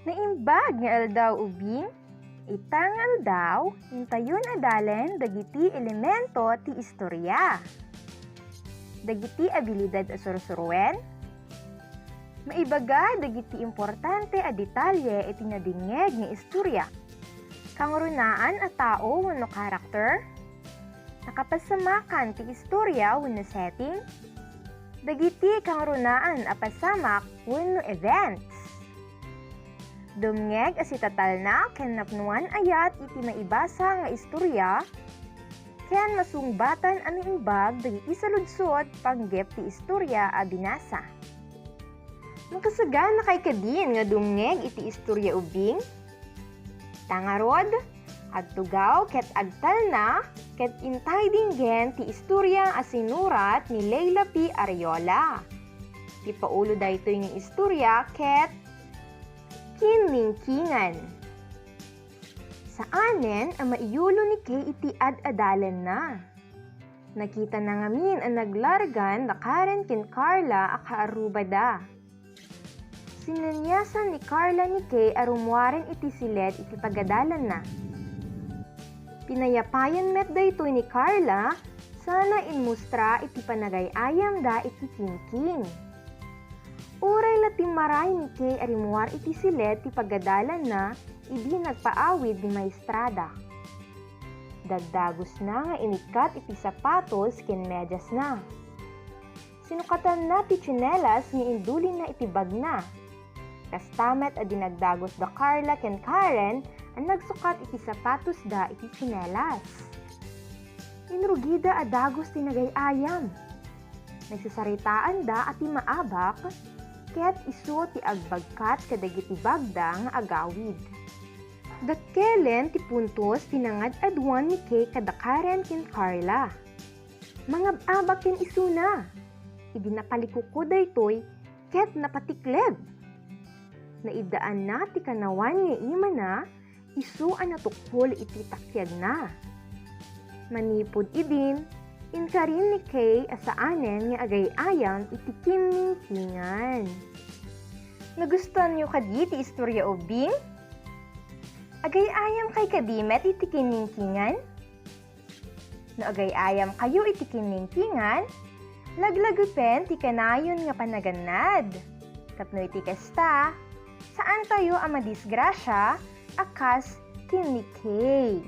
Naimbag nga aldaw ubing, itang aldaw, intayon adalen dagiti elemento ti istorya. Dagiti abilidad a sursurwen, maibaga dagiti importante a detalye iti nadingeg nga istorya. Kangrunaan a tao wenno karakter, nakapasamakan ti istorya wenno setting, dagiti kangrunaan a pasamak wenno events. Dumngeg as itatal na ken napnuan ayat iti maibasa nga istorya ken masungbatan ang imbag dagiti saludsod panggep ti istorya a binasa. Makasagan na kay kadin nga dumngeg iti istorya ubing. Tangarod, agtugaw ket agtal na ket intay dinggen ti istorya a sinurat ni Leila P. Ariola. Ti paulo daytoy nga istorya ket kinlingkingan. Saanen ang maiyulo ni Kay iti ad-adalan na. Nakita na ngamin ang naglargan na Karen ken Carla a kaarubada. Sinanyasan ni Carla ni Kay arumwaren iti silid iti pagadalan na. Pinayapayan met daytoy ni Carla sana inmustra iti panagayayam da iti kingking. Uray lating maray ni Kay arimuar iti silid ti pagadalan na idi nagpaawid ni maestrada. Dagdagos na nga inikat iti sapatos ken medyas na. Sinukatan na ti tsinelas ni indulin na iti bag na. Kastamet a dinagdagos da Carla ken Karen ang nagsukat iti sapatos da iti tsinelas. Inrugida a dagos ti nagayayam. Nagsasaritaan da ati maabak ket isu ti agbagkat kadagiti bagda nga agawid. Dakkelen ti puntos tinangad adwan ni Kay kada Karen ken Carla. Mangab-abak ken isu na. Idi napalikukod daytoy ket napatikleb. Naidaan na ti kanawan nga ima na isu a natukol iti takyag na. Manipod idin inkarin ni Kay asaanen nga agay-ayam iti kinlingkingan. Nagustuhan niyo kadi ti istorya ubing? Agay-ayam kay kadimet iti kinlingkingan? No agay-ayam kayo iti kinlingkingan, laglagupen ti kanayon nga panaganad. Tapno iti kasta, saan tayo ang madisgrasya akas kin ni Kay?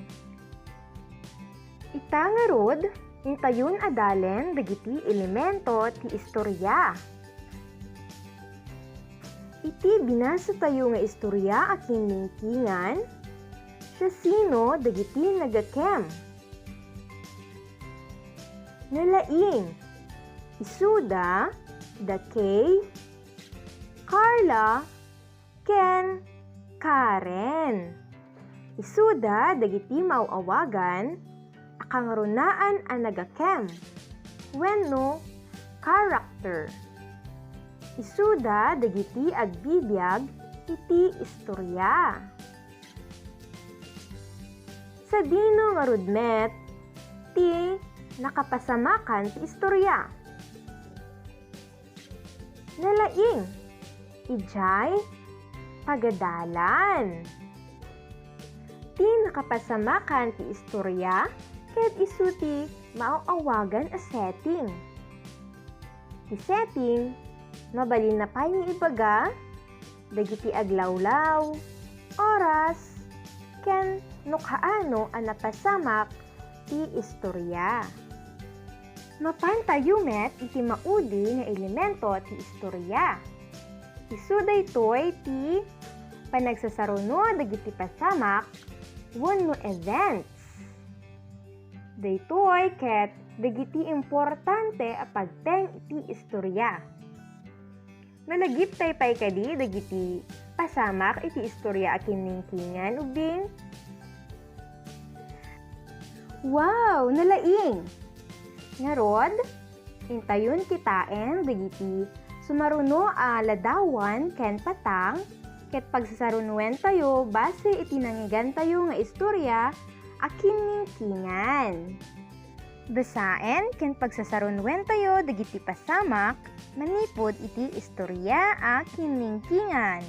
Itangarod, intayon adalen dagiti elemento ti istorya. Iti binasa tayo nga istorya a kinlingkingan, siya sino dagiti nagakem. Nalaing, isuda, da Kay, Carla, ken Karen. Isuda dagiti mauawagan akangrunaan a nagakem wenno character. Isuda dagiti agbibiyag iti istorya. Sa dino nga rudmet ti nakapasamakan ti istorya. Nalaing, ijay pagadalan. Ti nakapasamakan ti istorya ket isu ti mauawagan a setting. Ti setting mabalin na pay ni ibaga dagiti aglawlaw, oras, ken nukhaano a napasamak ti istorya. Mapantayumet iti maudi nga elemento ti istorya. Isu daytoy ti panagsasaruno dagiti pasamak wenno events. Daytoy ket dagiti importante a pagteng iti istorya. Nalagip pay kadi dagiti pasamak iti istorya a kinlingkingan ubing. Wow, nalaing! Ngarod, intayon kitaen dagiti sumaruno a ladawan ken patang ket pagsasarunoen tayo base iti nangigan tayo nga istorya a kinlingkingan. Basaen ken pagsasarunoen tayo dagiti pasamak manipod iti istorya a kinlingkingan.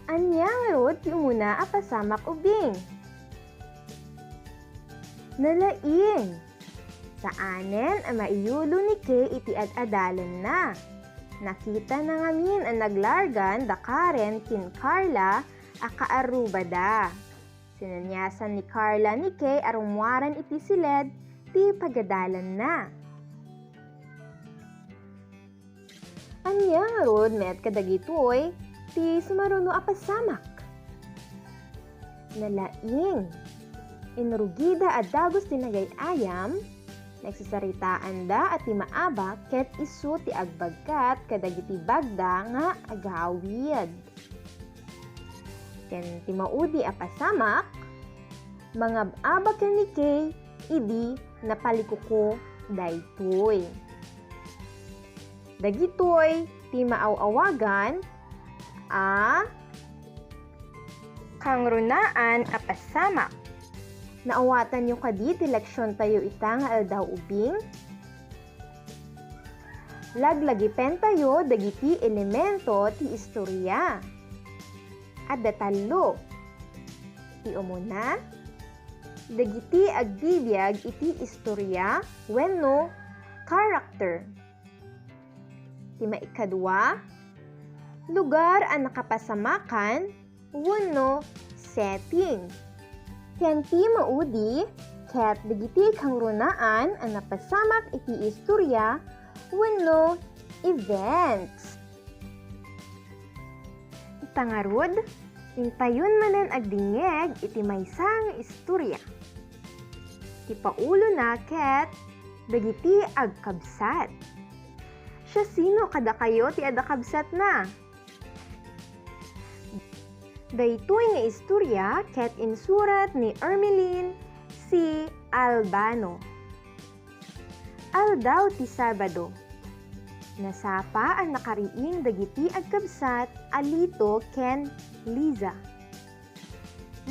Anyang rod ti umuna apasamak ubing. Nalaing. Saanen ang maiyulo ni Kay iti ad-adalan na. Nakita na ngamin ang naglargan da Karen kin Carla akaarubada. Sinanyasan ni Carla ni Kay arumwaran iti siled ti pagadalan na. Anyang rod met kadagitoy ti sumaruno apasamak. Nalaing. Inrugida at dagos tinagay ayam, nagsasaritaan da at ti maabak ket isu ti agbagkat kadagiti bagda nga agawid. Ken ti maudi apasamak, mga abak ni Kay idi napalikuko daytoy. Dagitoy ti maawawagan kang runaan apasamak. Naawatan nyo kadi ti leksyon tayo ita nga aldaw ubing. Laglagipen tayo dagiti elemento ti istorya. At datalo. Ti umuna, dagiti agbibiyag iti istorya wenno character. Ti maikadwa, lugar ang nakapasamakan wenno setting. Ken ti maudi, ket dagiti kang runaan ang napasamak iti istorya wenno events. Itangarod, intayon manen agdingeg iti maysa nga istorya. Ti paulo na ket dagiti agkabsat. Siya sino kada kayo ti adakabsat na? Daytoy nga istorya ket insurat ni Ermeline C. Albano. Aldaw ti Sabado. Nasapa ang nakariing dagiti agkabsat Alito ken Liza.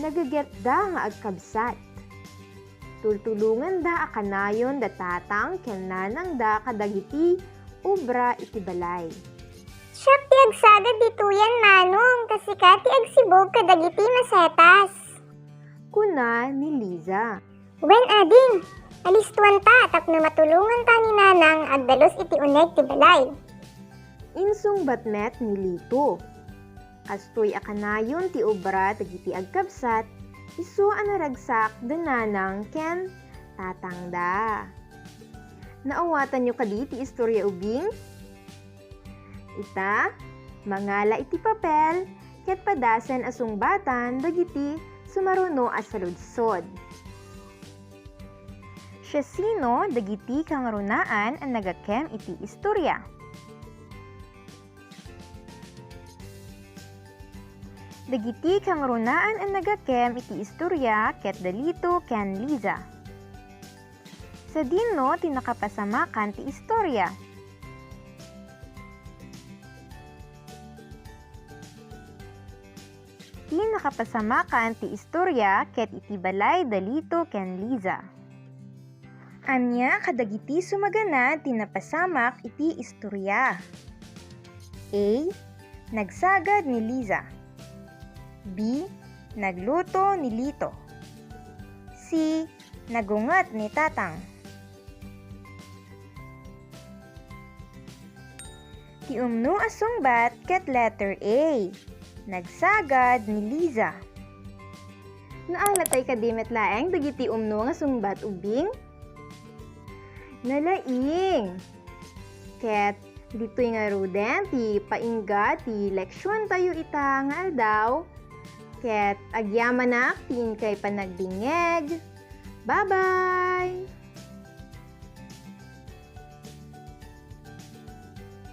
Nagaget da nga agkabsat. Tultulungan da akanayon da tatang ken nanang da kadagiti ubra iti balay. Siya ti agsagad dituyan manong, kasi ka ti agsibog kadagiti masetas. Kuna ni Liza. Wen ading, alistuan ta tapno matulungan ta ni nanang agdalos iti uneg ti balay. Insung batmet ni Lito. Kastoy akanayon ti ubra dagiti agkabsat, isu anaragsak dananang ken tatangda. Naawatan nyo kadi ti istorya ubing? Ita, mangala iti papel, ket padasen asungbatan dagiti sumaruno a saludsod. Siya sino dagiti kang runaan ang nagakem iti istorya. Dagiti kang runaan ang nagakem iti istorya ket Dalito ken Liza. Sa dino tinakapasamakan ti istorya. Ti nakapasamakan ti istorya ket iti balay Dalito ken Liza. Anya kadagiti sumagana ti napasamak iti istorya. A. Nagsagad ni Liza. B. Nagluto ni Lito. C. Nagungat ni Tatang. Ti umno asungbat ket letter A. Nagsagad ni Liza. Naalatay kadimet laeng dagiti umno nga sungbat ubing? Nalaing. Ket dito'y nga ruden ti paingga ti leksyon tayo ita nga aldaw. Ket agyamanak tin kay panagdingeg. Bye-bye!